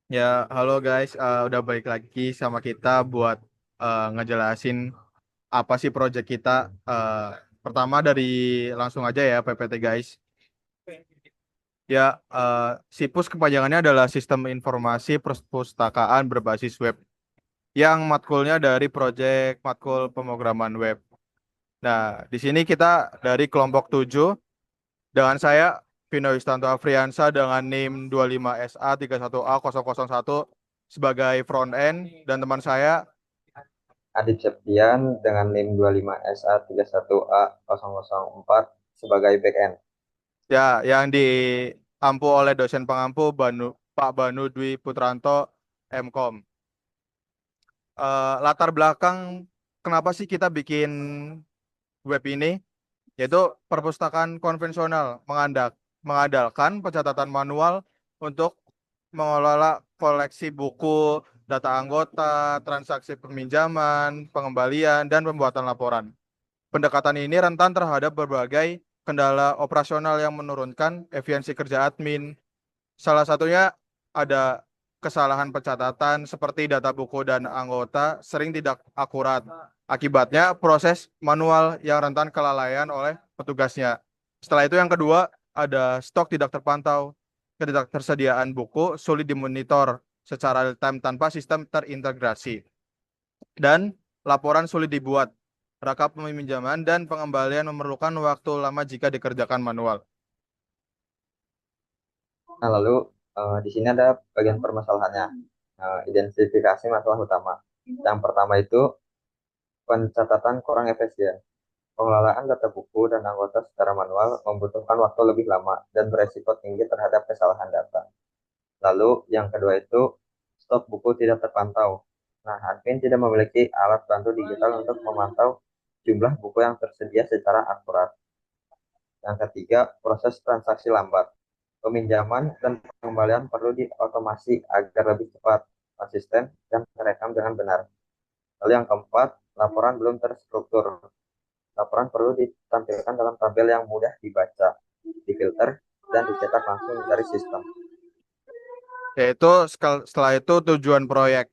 Ya, halo guys, udah balik lagi sama kita buat ngejelasin apa sih project kita. Eh, Pertama dari langsung aja ya PPT guys. Ya, SIPUS kepanjangannya adalah Sistem Informasi Perpustakaan Berbasis Web yang matkulnya dari project matkul pemrograman web. Nah, di sini kita dari kelompok 7 dengan saya Vino Istanto Afriansa dengan NIM 25SA31A001 sebagai front end dan teman saya Adit Septian dengan NIM 25SA31A004 sebagai backend. ya yang diampu oleh dosen pengampu Pak Banu Dwi Putranto Mkom. Latar belakang kenapa sih kita bikin web ini? Yaitu perpustakaan konvensional mengandalkan pencatatan manual untuk mengelola koleksi buku, data anggota, transaksi peminjaman, pengembalian, dan pembuatan laporan. Pendekatan ini rentan terhadap berbagai kendala operasional yang menurunkan efisiensi kerja admin. Salah satunya ada kesalahan pencatatan seperti data buku dan anggota sering tidak akurat. Akibatnya proses manual yang rentan kelalaian oleh petugasnya. Setelah itu yang kedua ada stok tidak terpantau. Ketidaktersediaan buku sulit dimonitor secara real time tanpa sistem terintegrasi. Dan laporan sulit dibuat. Rangkap peminjaman dan pengembalian memerlukan waktu lama jika dikerjakan manual. Nah, lalu di sini ada bagian permasalahannya. Identifikasi masalah utama. Yang pertama itu pencatatan kurang efisien. Pengelolaan data buku dan anggota secara manual membutuhkan waktu lebih lama dan beresiko tinggi terhadap kesalahan data. Lalu yang kedua itu stok buku tidak terpantau. Nah, admin tidak memiliki alat bantu digital untuk memantau jumlah buku yang tersedia secara akurat. Yang ketiga, proses transaksi lambat. Peminjaman dan pengembalian perlu diotomasi agar lebih cepat, konsisten, dan terekam dengan benar. Lalu yang keempat, laporan belum terstruktur. Laporan perlu ditampilkan dalam tabel yang mudah dibaca, difilter, dan dicetak langsung dari sistem. Yaitu setelah itu tujuan proyek.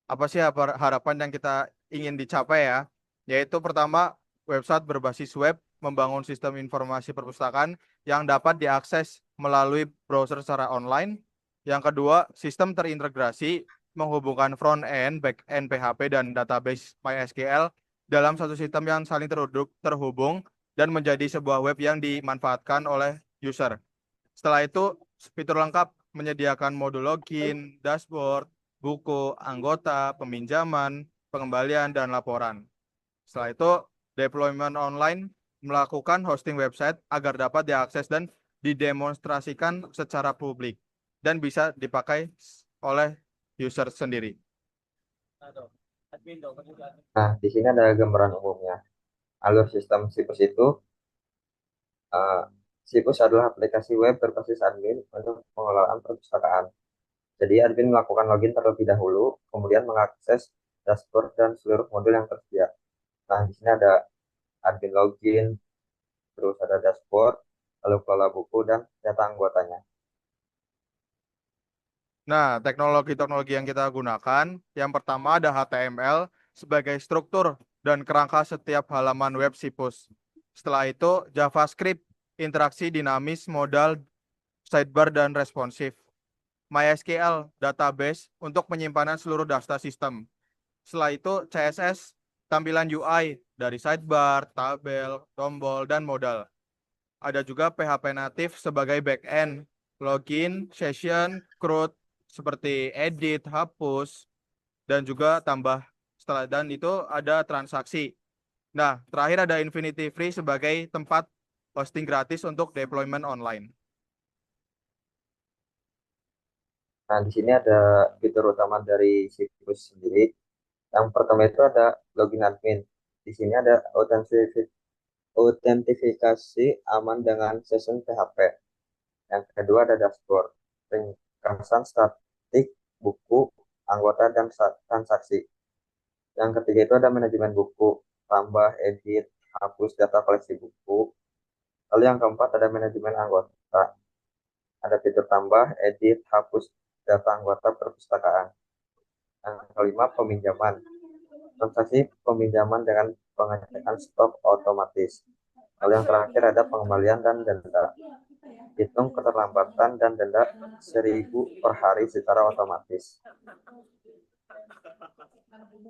Apa sih harapan yang kita ingin dicapai ya? Yaitu pertama, website berbasis web membangun sistem informasi perpustakaan yang dapat diakses melalui browser secara online. Yang kedua, sistem terintegrasi menghubungkan front end, back end PHP dan database MySQL dalam satu sistem yang saling terhubung dan menjadi sebuah web yang dimanfaatkan oleh user. Setelah itu, fitur lengkap menyediakan modul login, dashboard, buku, anggota, peminjaman, pengembalian, dan laporan. Setelah itu, deployment online melakukan hosting website agar dapat diakses dan didemonstrasikan secara publik dan bisa dipakai oleh user sendiri. Nah, di sini ada gambaran umumnya. Alur sistem Situs itu, eh, Situs adalah aplikasi web berbasis admin untuk pengelolaan perpustakaan. Jadi admin melakukan login terlebih dahulu, kemudian mengakses dashboard dan seluruh modul yang tersedia. Nah, di sini ada admin login, terus ada dashboard, lalu kelola buku dan data anggotanya. Nah, teknologi-teknologi yang kita gunakan, yang pertama ada HTML sebagai struktur dan kerangka setiap halaman web situs. Setelah itu, JavaScript, interaksi dinamis, modal, sidebar, dan responsif. MySQL, database untuk penyimpanan seluruh data sistem. Setelah itu, CSS, tampilan UI dari sidebar, tabel, tombol, dan modal. Ada juga PHP natif sebagai backend, login, session, CRUD, seperti edit, hapus, dan juga tambah setelah dan itu ada transaksi. Nah, terakhir ada Infinity Free sebagai tempat hosting gratis untuk deployment online. Nah, di sini ada fitur utama dari Situs sendiri. Yang pertama itu ada login admin. Di sini ada autentifikasi aman dengan session PHP. Yang kedua ada dashboard, ringkasan statik, buku, anggota, dan transaksi. Yang ketiga itu ada manajemen buku, tambah, edit, hapus data koleksi buku. Lalu yang keempat ada manajemen anggota, ada fitur tambah, edit, hapus data anggota perpustakaan. Yang kelima, peminjaman. Transaksi peminjaman dengan pengecekan stok otomatis. Lalu yang terakhir ada pengembalian dan denda. Hitung keterlambatan dan denda 1.000 per hari secara otomatis.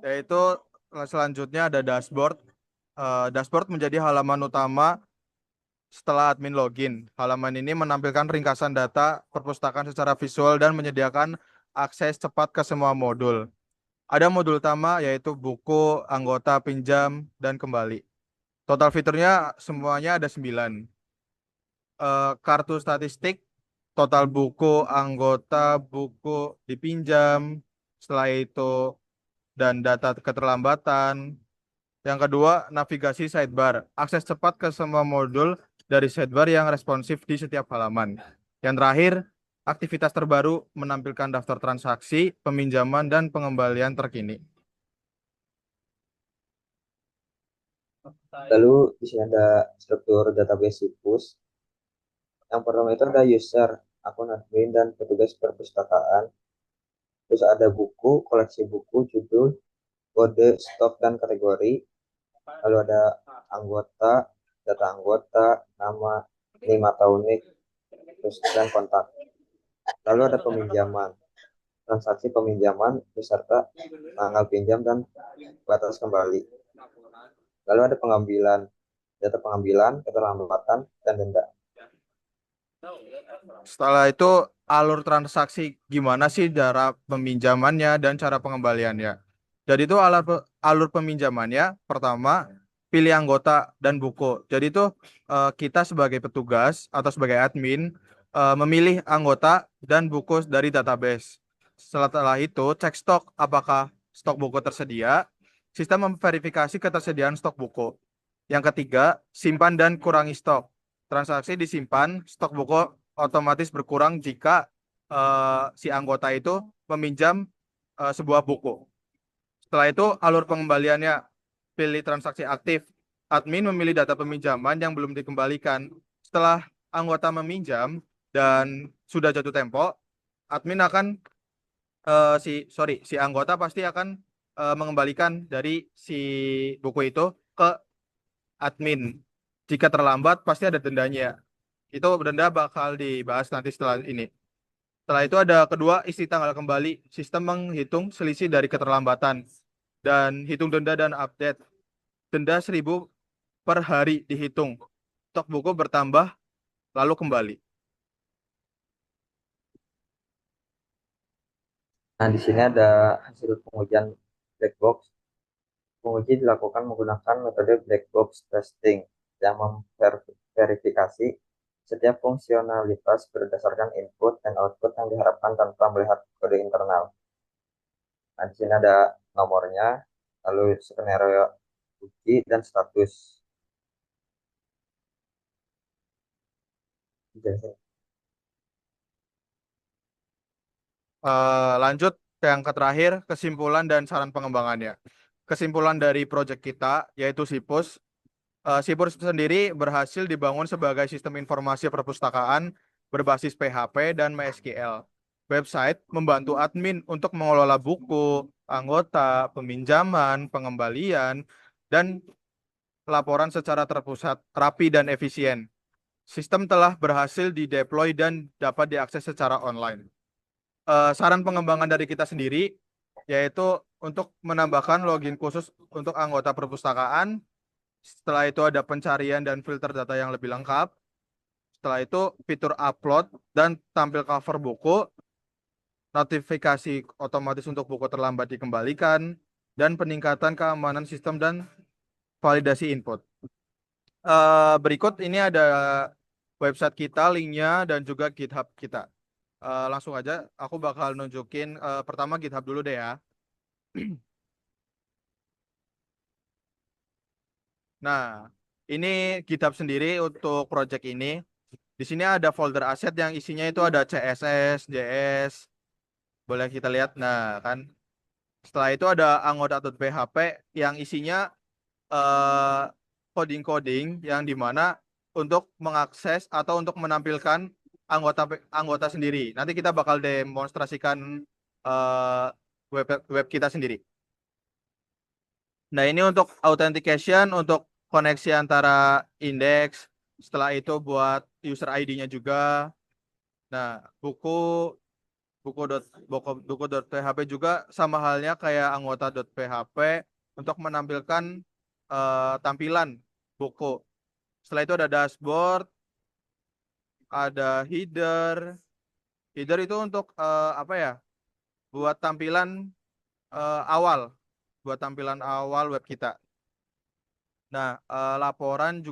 Yaitu selanjutnya ada dashboard. Dashboard menjadi halaman utama setelah admin login. Halaman ini menampilkan ringkasan data perpustakaan secara visual dan menyediakan akses cepat ke semua modul. Ada modul utama yaitu buku, anggota, pinjam, dan kembali. Total fiturnya semuanya ada 9. Kartu statistik, total buku, anggota, buku dipinjam, setelah itu dan data keterlambatan. Yang kedua, navigasi sidebar. Akses cepat ke semua modul dari sidebar yang responsif di setiap halaman. Yang terakhir, aktivitas terbaru menampilkan daftar transaksi, peminjaman, dan pengembalian terkini. Lalu di sini ada struktur database situs. Yang pertama itu ada user, akun admin, dan petugas perpustakaan. Terus ada buku, koleksi buku, judul, kode, stok, dan kategori. Lalu ada anggota, data anggota, nama, NIM atau NIK, terus dan kontak. Lalu ada peminjaman, transaksi peminjaman beserta tanggal pinjam dan batas kembali. Lalu ada pengambilan, data pengambilan, keterlambatan, dan denda. Setelah itu, alur transaksi gimana sih cara peminjamannya dan cara pengembaliannya. Jadi itu alur peminjamannya, pertama, pilih anggota dan buku. Jadi itu kita sebagai petugas atau sebagai admin memilih anggota dan buku dari database. Setelah itu, cek stok apakah stok buku tersedia. Sistem memverifikasi ketersediaan stok buku. Yang ketiga, simpan dan kurangi stok. Transaksi disimpan, stok buku otomatis berkurang jika si anggota itu meminjam sebuah buku. Setelah itu, alur pengembaliannya, pilih transaksi aktif. Admin memilih data peminjaman yang belum dikembalikan. Setelah anggota meminjam dan sudah jatuh tempo, admin akan si anggota pasti akan mengembalikan dari si buku itu ke admin. Jika terlambat, pasti ada dendanya. Itu denda bakal dibahas nanti setelah ini. Setelah itu ada kedua, isi tanggal kembali. Sistem menghitung selisih dari keterlambatan. Dan hitung denda dan update. Denda 1.000 per hari dihitung. Stok buku bertambah, lalu kembali. Nah, di sini ada hasil pengujian black box. Penguji dilakukan menggunakan metode black box testing yang memverifikasi setiap fungsionalitas berdasarkan input dan output yang diharapkan tanpa melihat kode internal. Nah, di sini ada nomornya, lalu skenario uji dan status. Lanjut ke yang terakhir, kesimpulan dan saran pengembangannya. Kesimpulan dari proyek kita, yaitu SIPUS. SIPUS sendiri berhasil dibangun sebagai sistem informasi perpustakaan berbasis PHP dan MySQL. Website membantu admin untuk mengelola buku, anggota, peminjaman, pengembalian, dan laporan secara terpusat, rapi, dan efisien. Sistem telah berhasil dideploy dan dapat diakses secara online. Saran pengembangan dari kita sendiri yaitu untuk menambahkan login khusus untuk anggota perpustakaan. Setelah itu ada pencarian dan filter data yang lebih lengkap. Setelah itu fitur upload dan tampil cover buku, notifikasi otomatis untuk buku terlambat dikembalikan, dan peningkatan keamanan sistem dan validasi input. Berikut ini ada website kita, linknya, dan juga GitHub kita. Langsung aja, aku bakal nunjukin pertama GitHub dulu deh ya. Nah, ini GitHub sendiri untuk project ini. Di sini ada folder aset yang isinya itu ada CSS, JS. Boleh kita lihat. Nah, kan. Setelah itu ada anggota.php yang isinya coding-coding yang dimana untuk mengakses atau untuk menampilkan anggota sendiri. Nanti kita bakal demonstrasikan eh, web kita sendiri. Nah, ini untuk authentication, untuk koneksi antara indeks. Setelah itu buat user ID-nya juga. Nah, buku.php juga sama halnya kayak anggota.php untuk menampilkan tampilan buku. Setelah itu ada dashboard, ada header. Header itu untuk apa ya? Buat tampilan awal, buat tampilan awal web kita. Nah, laporan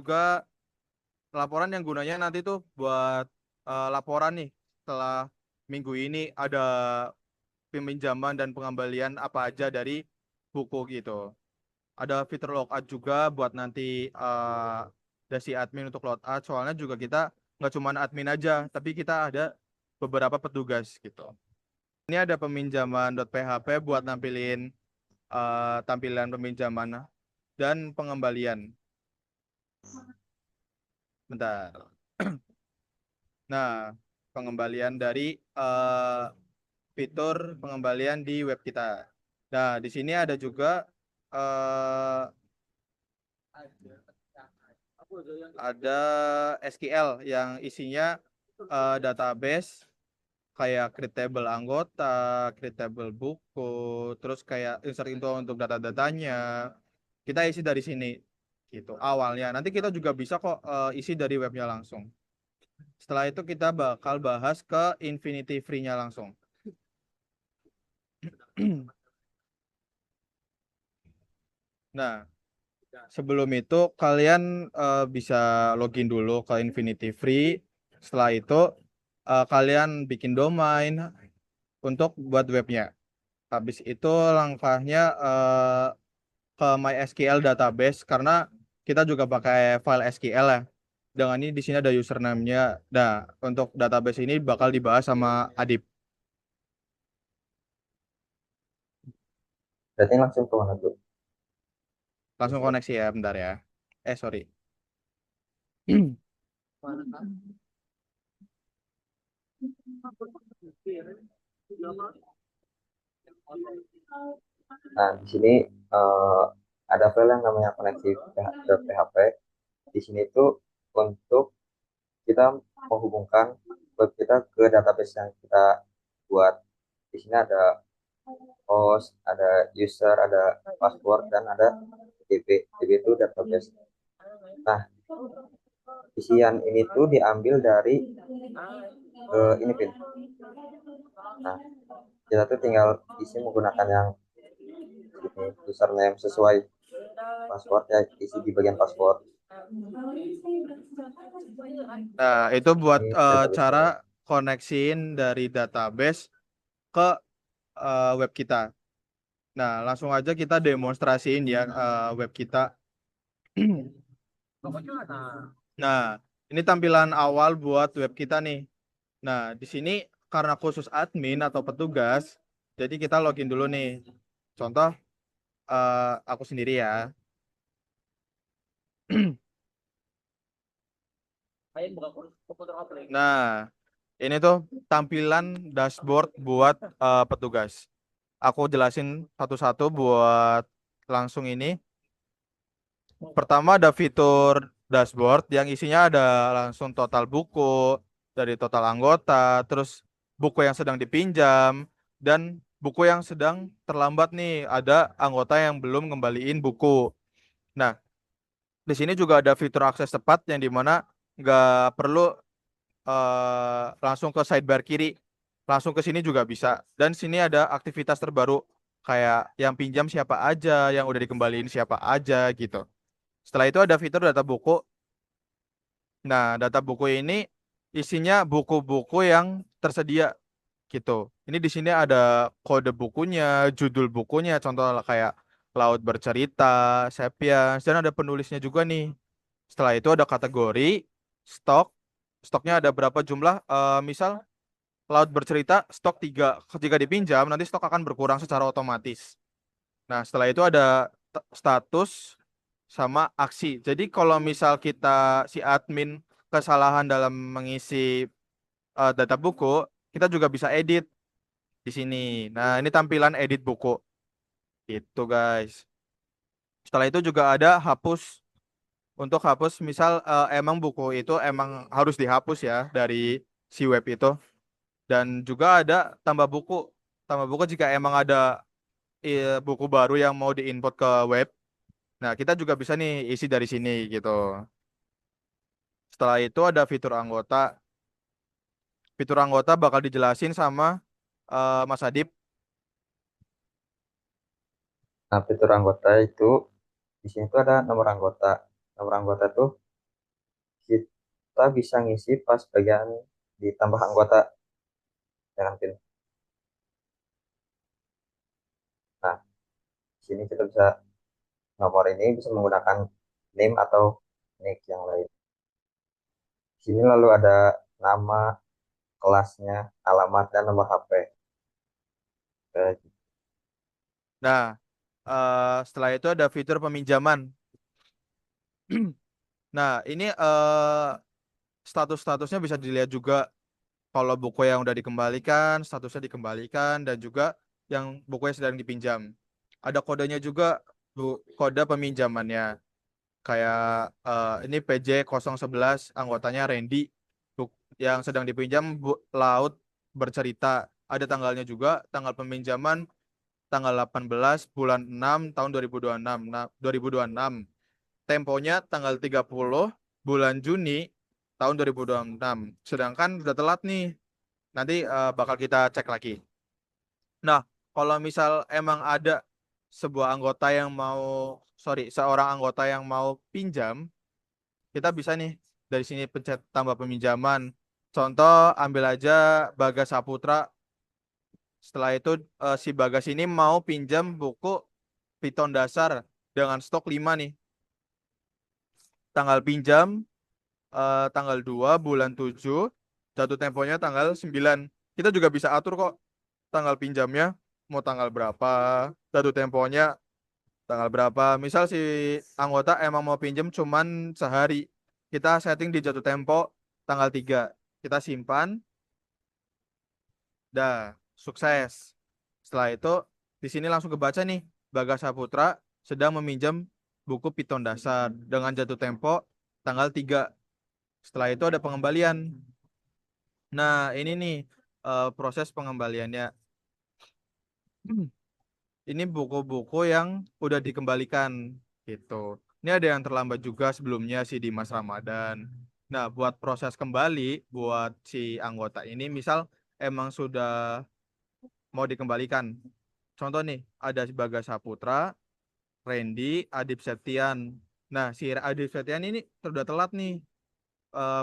yang gunanya nanti tuh buat laporan nih setelah minggu ini ada peminjaman dan pengembalian apa aja dari buku gitu. Ada fitur logout juga buat nanti dari si admin untuk logout. Soalnya juga kita nggak cuma admin aja, tapi kita ada beberapa petugas gitu. Ini ada peminjaman.php buat nampilin tampilan peminjaman dan pengembalian. Bentar. Nah, pengembalian dari fitur pengembalian di web kita. Nah, di sini ada juga eh, ada SQL yang isinya database kayak create table anggota, create table buku, terus kayak insert info untuk data-datanya. Kita isi dari sini gitu awalnya. Nanti kita juga bisa kok isi dari webnya langsung. Setelah itu kita bakal bahas ke Infinity Free-nya langsung. Nah, sebelum itu kalian bisa login dulu ke Infinity Free. Setelah itu kalian bikin domain untuk buat webnya. Habis itu langkahnya ke MySQL database karena kita juga pakai file SQL ya. Dengan ini di sini ada username-nya. Nah, untuk database ini bakal dibahas sama Adip. Berarti langsung ke mana tuh? Langsung koneksi ya, bentar ya. Sorry. Nah, di sini eh, ada file yang namanya koneksi.php. Di sini tuh untuk kita menghubungkan web kita ke database yang kita buat. Di sini ada host, ada user, ada password, dan ada DB. DB itu database. Nah, isian ini tuh diambil dari ini pin. Nah, kita tuh tinggal isi menggunakan yang ini username sesuai password ya, isi di bagian password. Nah, itu buat Ini database-nya. cara koneksiin dari database ke web kita. Nah, langsung aja kita demonstrasiin ya web kita. Nah, ini tampilan awal buat web kita nih. Nah, di sini karena khusus admin atau petugas, jadi kita login dulu nih. Contoh, aku sendiri ya. Nah, ini tuh tampilan dashboard buat petugas. Aku jelasin satu-satu buat langsung ini. Pertama ada fitur dashboard yang isinya ada langsung total buku, dari total anggota, terus buku yang sedang dipinjam, dan buku yang sedang terlambat nih, ada anggota yang belum ngembaliin buku. Nah, di sini juga ada fitur akses cepat yang dimana nggak perlu langsung ke sidebar kiri, langsung ke sini juga bisa. Dan sini ada aktivitas terbaru kayak yang pinjam siapa aja, yang udah dikembaliin siapa aja gitu. Setelah itu ada fitur data buku. Nah, data buku ini isinya buku-buku yang tersedia gitu. Ini di sini ada kode bukunya, judul bukunya, contoh kayak Laut Bercerita, Sapiens, dan ada penulisnya juga nih. Setelah itu ada kategori, stok, stoknya ada berapa jumlah, misal Laut Bercerita, stok 3. Ketika dipinjam, nanti stok akan berkurang secara otomatis. Nah, setelah itu ada status sama aksi. Jadi kalau misal kita si admin kesalahan dalam mengisi data buku, kita juga bisa edit di sini. Nah, ini tampilan edit buku. Itu, guys. Setelah itu juga ada hapus. Untuk hapus, misal emang buku itu emang harus dihapus ya dari si web itu. Dan juga ada tambah buku. Tambah buku jika emang ada buku baru yang mau diinput ke web. Nah, kita juga bisa nih isi dari sini gitu. Setelah itu ada fitur anggota. Fitur anggota bakal dijelasin sama Mas Adib. Nah, fitur anggota itu di sini tuh ada nomor anggota. Nomor anggota tuh kita bisa ngisi pas bagian ditambah anggota dengan PIN. Nah, di sini kita bisa nomor ini bisa menggunakan name atau nick yang lain. Di sini lalu ada nama, kelasnya, alamat, dan nomor HP. Nah, setelah itu ada fitur peminjaman. Nah, ini status-statusnya bisa dilihat juga. Kalau buku yang udah dikembalikan, statusnya dikembalikan, dan juga yang bukunya sedang dipinjam. Ada kodenya juga, Bu, kode peminjamannya. Kayak ini PJ011, anggotanya Randy, yang sedang dipinjam Laut bercerita. Ada tanggalnya juga, tanggal peminjaman tanggal 18 bulan 6 tahun 2026. Nah, 2026. Temponya tanggal 30 bulan Juni tahun 2026. Sedangkan udah telat nih. Nanti bakal kita cek lagi. Nah, kalau misal emang ada seorang anggota yang mau pinjam, kita bisa nih dari sini pencet tambah peminjaman. Contoh, ambil aja Bagas Saputra. Setelah itu si Bagas ini mau pinjam buku Piton Dasar dengan stok 5 nih. Tanggal pinjam tanggal 2 bulan 7, jatuh temponya tanggal 9. Kita juga bisa atur kok tanggal pinjamnya mau tanggal berapa, jatuh temponya tanggal berapa. Misal si anggota emang mau pinjam cuman sehari, kita setting di jatuh tempo tanggal 3. Kita simpan, dah, sukses. Setelah itu di sini langsung kebaca nih, Bagas Saputra sedang meminjam buku Piton Dasar dengan jatuh tempo tanggal 3. Setelah itu ada pengembalian. Nah, ini nih proses pengembaliannya. Ini buku-buku yang udah dikembalikan gitu. Ini ada yang terlambat juga sebelumnya si Dimas Ramadan. Nah, buat proses kembali buat si anggota ini misal emang sudah mau dikembalikan. Contoh nih, ada si Bagas Saputra, Randy, Adib Septian. Nah, si Adib Septian ini sudah telat nih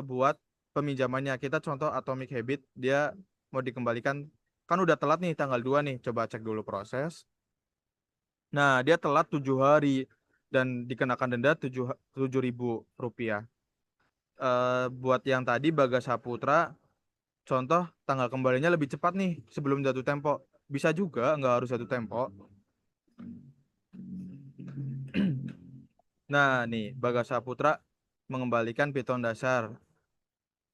buat peminjamannya. Kita contoh Atomic Habit, dia mau dikembalikan. Kan udah telat nih tanggal 2 nih. Coba cek dulu proses. Nah, dia telat 7 hari dan dikenakan denda 7.000 rupiah. Buat yang tadi Bagas Saputra, contoh tanggal kembalinya lebih cepat nih sebelum jatuh tempo. Bisa juga, nggak harus jatuh tempo. Nah, nih Bagas Saputra mengembalikan piton dasar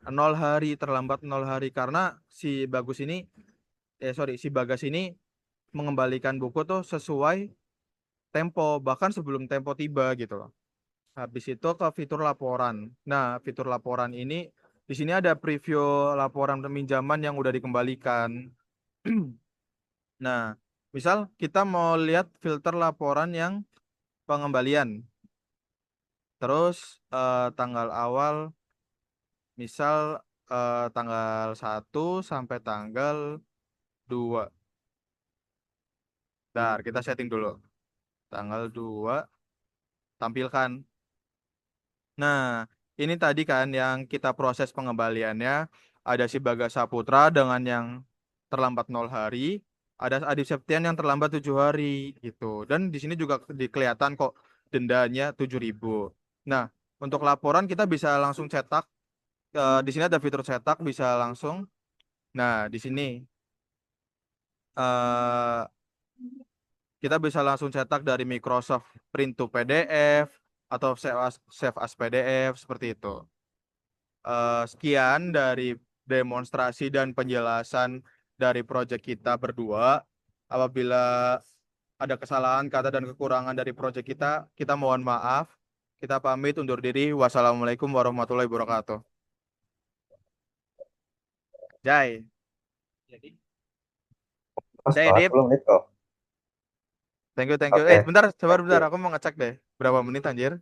0 hari, terlambat 0 hari karena si Bagus ini, si Bagas ini mengembalikan buku tuh sesuai tempo, bahkan sebelum tempo tiba gitu loh. Habis itu ke fitur laporan. Nah, fitur laporan ini di sini ada preview laporan peminjaman yang udah dikembalikan. Nah, misal kita mau lihat filter laporan yang pengembalian. Terus tanggal awal, misal tanggal 1 sampai tanggal 2. Bentar, kita setting dulu. Tanggal 2 tampilkan. Nah, ini tadi kan yang kita proses pengembaliannya, ada si Bagas Saputra dengan yang terlambat 0 hari, ada Adi Septian yang terlambat 7 hari gitu. Dan di sini juga kelihatan kok dendanya 7.000. Nah, untuk laporan kita bisa langsung cetak. Di sini ada fitur cetak bisa langsung. Nah, di sini eh, kita bisa langsung cetak dari Microsoft Print to PDF atau save as PDF seperti itu. Sekian dari demonstrasi dan penjelasan dari proyek kita berdua. Apabila ada kesalahan kata dan kekurangan dari proyek kita mohon maaf. Kita pamit undur diri. Wassalamualaikum warahmatullahi wabarakatuh. Jai. Oh, Jai, setelah Dip. 10 menit kok. Thank you, thank you. Oke, Bentar, sabar thank bentar. you. Aku mau ngecek deh. Berapa menit anjir?